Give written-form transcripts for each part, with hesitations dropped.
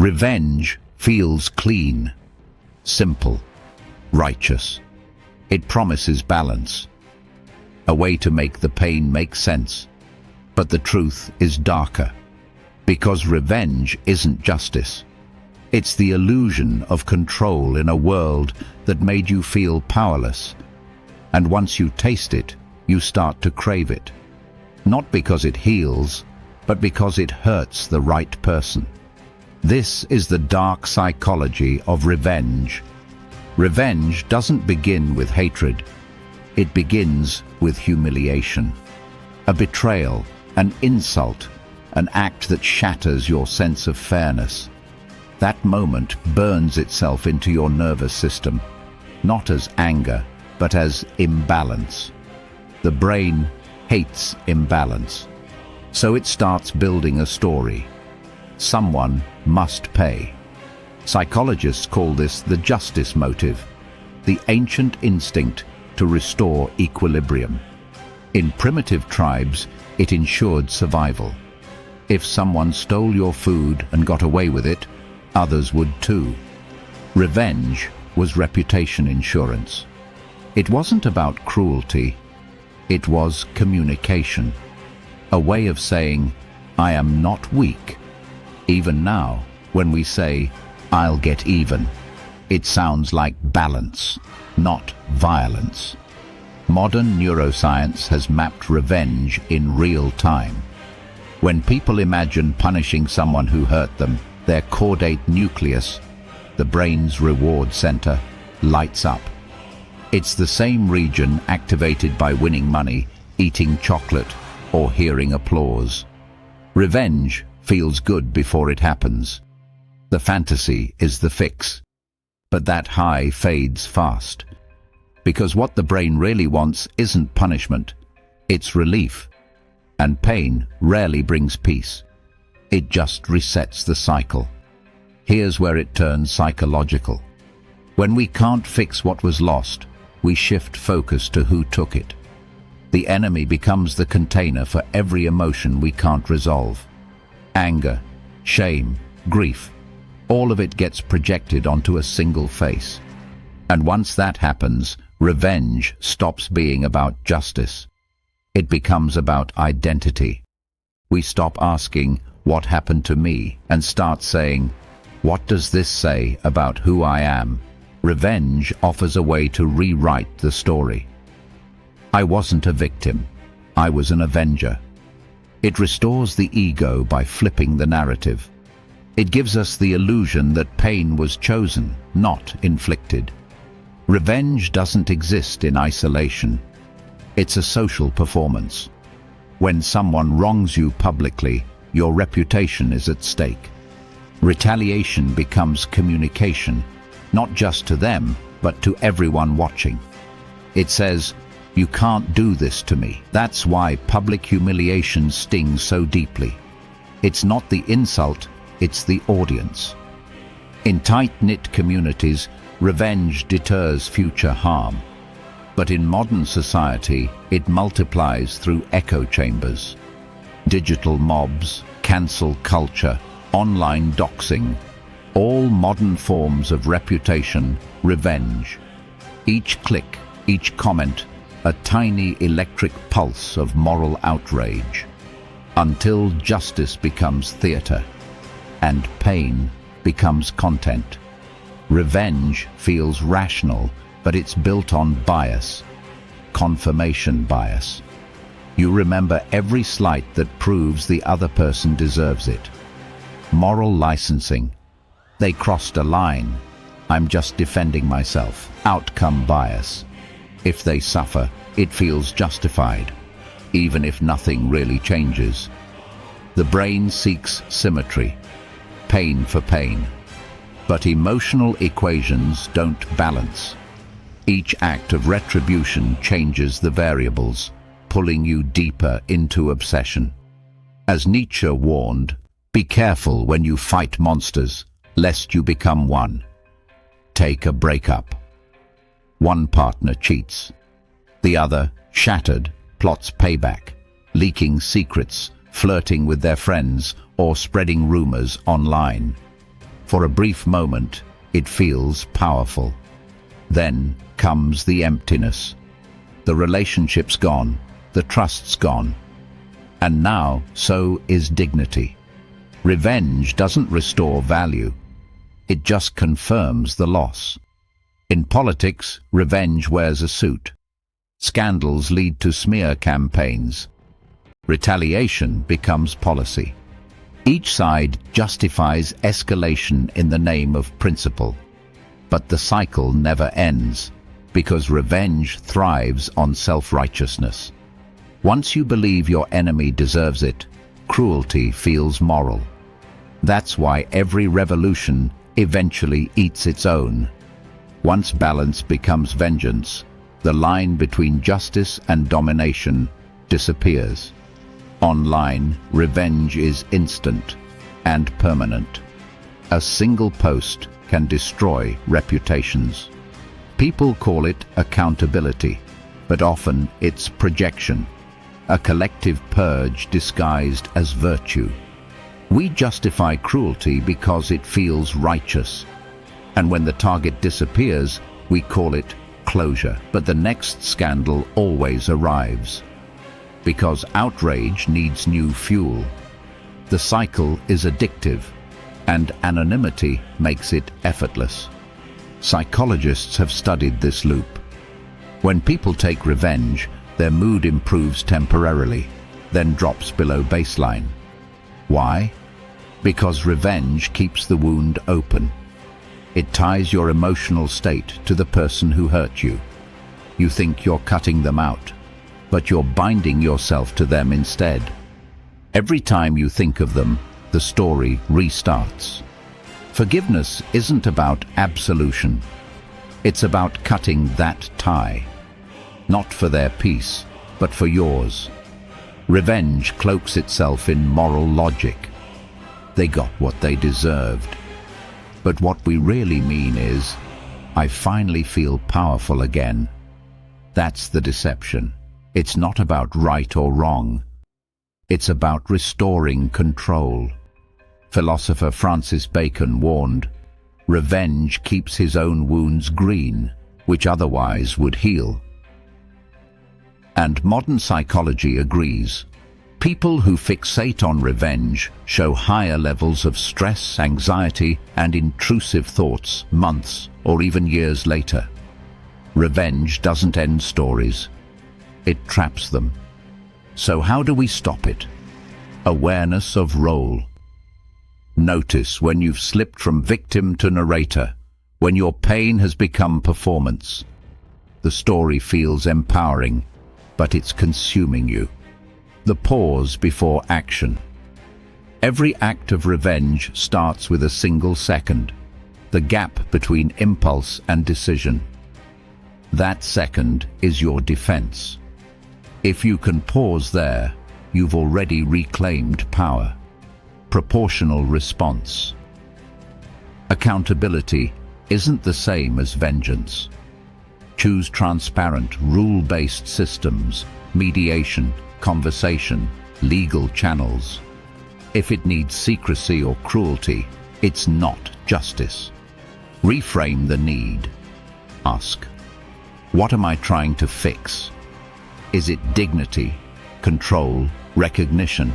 Revenge feels clean, simple, righteous. It promises balance, a way to make the pain make sense. But the truth is darker, because revenge isn't justice. It's the illusion of control in a world that made you feel powerless. And once you taste it, you start to crave it. Not because it heals, but because it hurts the right person. This is the dark psychology of revenge. Revenge doesn't begin with hatred. It begins with humiliation. A betrayal, an insult, an act that shatters your sense of fairness. That moment burns itself into your nervous system, not as anger, but as imbalance. The brain hates imbalance, so it starts building a story. Someone must pay. Psychologists call this the justice motive, the ancient instinct to restore equilibrium. In primitive tribes, it ensured survival. If someone stole your food and got away with it, others would too. Revenge was reputation insurance. It wasn't about cruelty, it was communication. A way of saying, I am not weak. Even now, when we say, I'll get even, it sounds like balance, not violence. Modern neuroscience has mapped revenge in real time. When people imagine punishing someone who hurt them, their caudate nucleus, the brain's reward center, lights up. It's the same region activated by winning money, eating chocolate, or hearing applause. Revenge feels good before it happens. The fantasy is the fix. But that high fades fast. Because what the brain really wants isn't punishment, it's relief. And pain rarely brings peace. It just resets the cycle. Here's where it turns psychological. When we can't fix what was lost, we shift focus to who took it. The enemy becomes the container for every emotion we can't resolve. Anger, shame, grief, all of it gets projected onto a single face. And once that happens, revenge stops being about justice. It becomes about identity. We stop asking, what happened to me, and start saying, what does this say about who I am? Revenge offers a way to rewrite the story. I wasn't a victim. I was an avenger. It restores the ego by flipping the narrative. It gives us the illusion that pain was chosen, not inflicted. Revenge doesn't exist in isolation. It's a social performance. When someone wrongs you publicly, your reputation is at stake. Retaliation becomes communication, not just to them, but to everyone watching. It says, you can't do this to me. That's why public humiliation stings so deeply. It's not the insult, it's the audience. In tight-knit communities, revenge deters future harm. But in modern society, it multiplies through echo chambers. Digital mobs, cancel culture, online doxing, all modern forms of reputation, revenge. Each click, each comment, a tiny electric pulse of moral outrage, until justice becomes theater and pain becomes content. Revenge feels rational, but it's built on bias, confirmation bias. You remember every slight that proves the other person deserves it. Moral licensing. They crossed a line. I'm just defending myself. Outcome bias. If they suffer, it feels justified, even if nothing really changes. The brain seeks symmetry, pain for pain. But emotional equations don't balance. Each act of retribution changes the variables, pulling you deeper into obsession. As Nietzsche warned, be careful when you fight monsters, lest you become one. Take a breakup. One partner cheats. The other, shattered, plots payback, leaking secrets, flirting with their friends, or spreading rumors online. For a brief moment, it feels powerful. Then comes the emptiness. The relationship's gone, the trust's gone. And now, so is dignity. Revenge doesn't restore value. It just confirms the loss. In politics, revenge wears a suit. Scandals lead to smear campaigns. Retaliation becomes policy. Each side justifies escalation in the name of principle. But the cycle never ends, because revenge thrives on self-righteousness. Once you believe your enemy deserves it, cruelty feels moral. That's why every revolution eventually eats its own. Once balance becomes vengeance, the line between justice and domination disappears. Online, revenge is instant and permanent. A single post can destroy reputations. People call it accountability, but often it's projection, a collective purge disguised as virtue. We justify cruelty because it feels righteous, and when the target disappears, we call it closure. But the next scandal always arrives, because outrage needs new fuel. The cycle is addictive, and anonymity makes it effortless. Psychologists have studied this loop. When people take revenge, their mood improves temporarily, then drops below baseline. Why? Because revenge keeps the wound open. It ties your emotional state to the person who hurt you. You think you're cutting them out, but you're binding yourself to them instead. Every time you think of them, the story restarts. Forgiveness isn't about absolution. It's about cutting that tie. Not for their peace, but for yours. Revenge cloaks itself in moral logic. They got what they deserved. But what we really mean is, I finally feel powerful again. That's the deception. It's not about right or wrong. It's about restoring control. Philosopher Francis Bacon warned, revenge keeps his own wounds green, which otherwise would heal. And modern psychology agrees. People who fixate on revenge show higher levels of stress, anxiety, and intrusive thoughts months or even years later. Revenge doesn't end stories. It traps them. So how do we stop it? Awareness of role. Notice when you've slipped from victim to narrator, when your pain has become performance. The story feels empowering, but it's consuming you. The pause before action. Every act of revenge starts with a single second, the gap between impulse and decision. That second is your defense. If you can pause there, you've already reclaimed power. Proportional response. Accountability isn't the same as vengeance. Choose transparent, rule-based systems, mediation, conversation, legal channels. If it needs secrecy or cruelty, it's not justice. Reframe the need. Ask, what am I trying to fix? Is it dignity, control, recognition?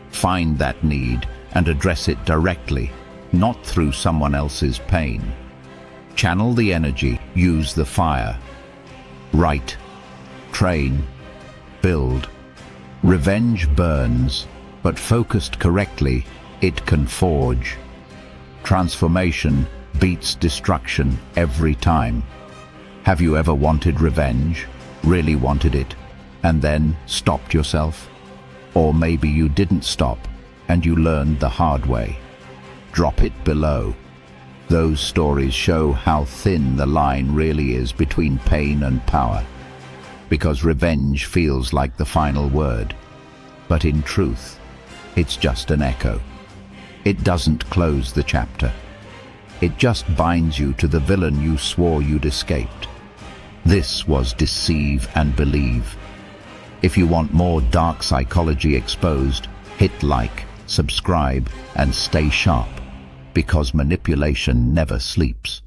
Find that need and address it directly, not through someone else's pain. Channel the energy, use the fire. Write, train, build. Revenge burns, but focused correctly, it can forge. Transformation beats destruction every time. Have you ever wanted revenge, really wanted it, and then stopped yourself? Or maybe you didn't stop, and you learned the hard way. Drop it below. Those stories show how thin the line really is between pain and power. Because revenge feels like the final word. But in truth, it's just an echo. It doesn't close the chapter. It just binds you to the villain you swore you'd escaped. This was Deceive and Believe. If you want more dark psychology exposed, hit like, subscribe, and stay sharp. because manipulation never sleeps.